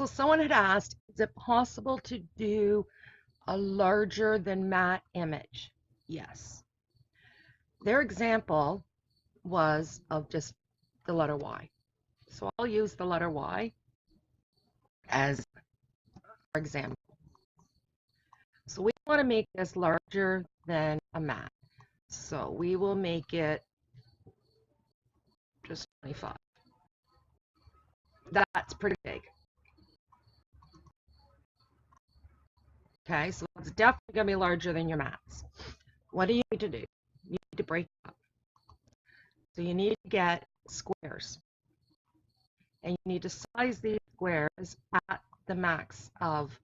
So someone had asked, is it possible to do a larger than matte image? Yes. Their example was of just the letter Y. So I'll use the letter Y as our example. So we want to make this larger than a matte. So we will make it just 25. That's pretty big. Okay, so it's definitely going to be larger than your mattes. What do you need to do? You need to break it up. So you need to get squares. And you need to size these squares at the max of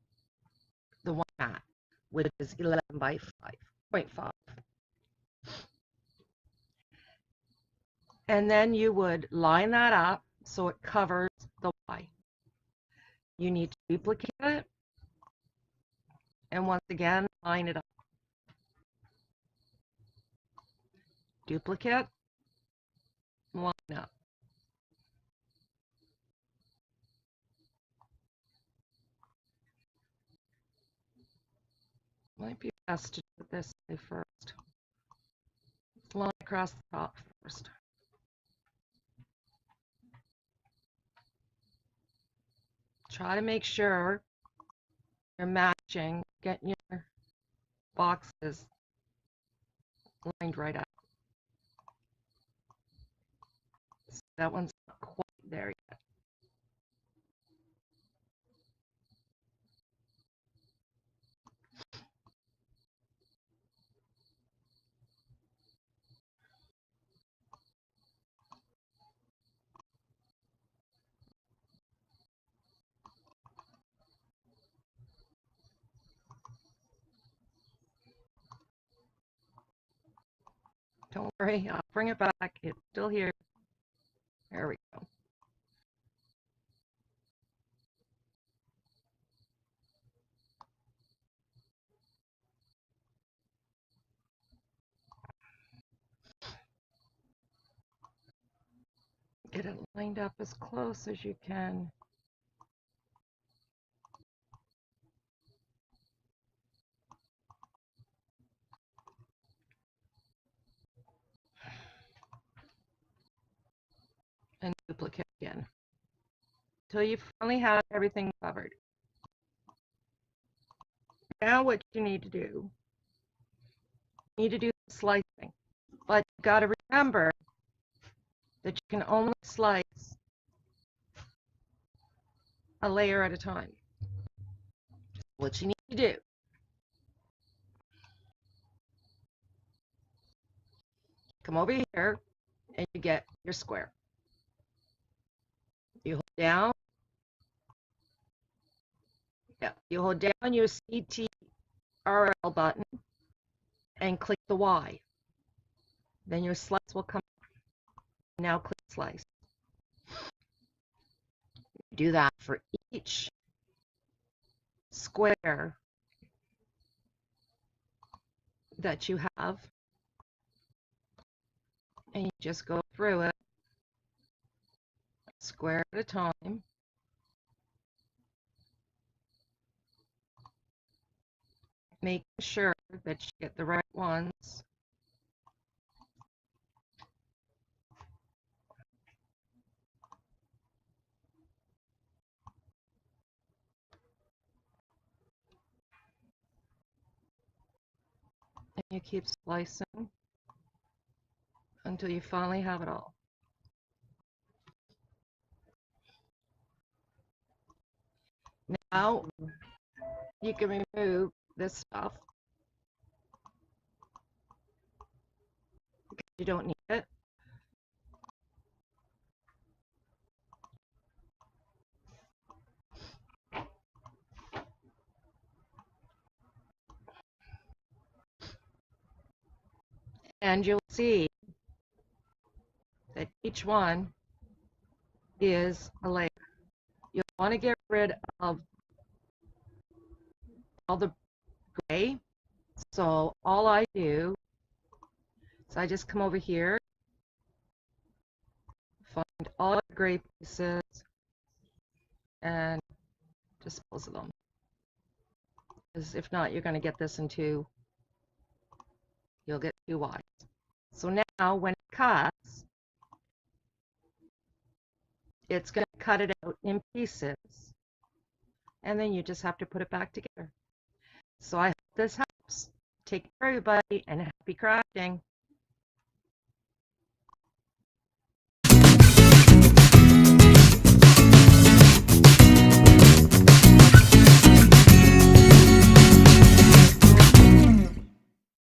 the one matte, which is 11 by 5.5. And then you would line that up so it covers the Y. You need to duplicate it. And once again, line it up. Duplicate, line up. Might be best to do it this way first. Line across the top first. Try to make sure you're matching, getting your boxes lined right up. So that one's not quite there yet. Don't worry, I'll bring it back. It's still here. There we go. Get it lined up as close as you can. And duplicate again until you finally have everything covered. Now what you need to do, you need to do slicing, but you got to remember that you can only slice a layer at a time. What you need to do, come over here and you get your square. You hold down. Yeah, you hold down your CTRL button and click the Y. Then your slice will come up. Now click slice. Do that for each square that you have. And you just go through it square at a time. Making sure that you get the right ones. And you keep slicing until you finally have it all. Now you can remove this stuff because you don't need it. And you'll see that each one is a layer. You'll want to get rid of all the gray. So all I do is I just come over here, find all the gray pieces, and dispose of them. Because if not, you're going to get this you'll get too wide. So now when it cuts, it's going to cut it out in pieces. And then you just have to put it back together. So I hope this helps. Take care, everybody, and happy crafting.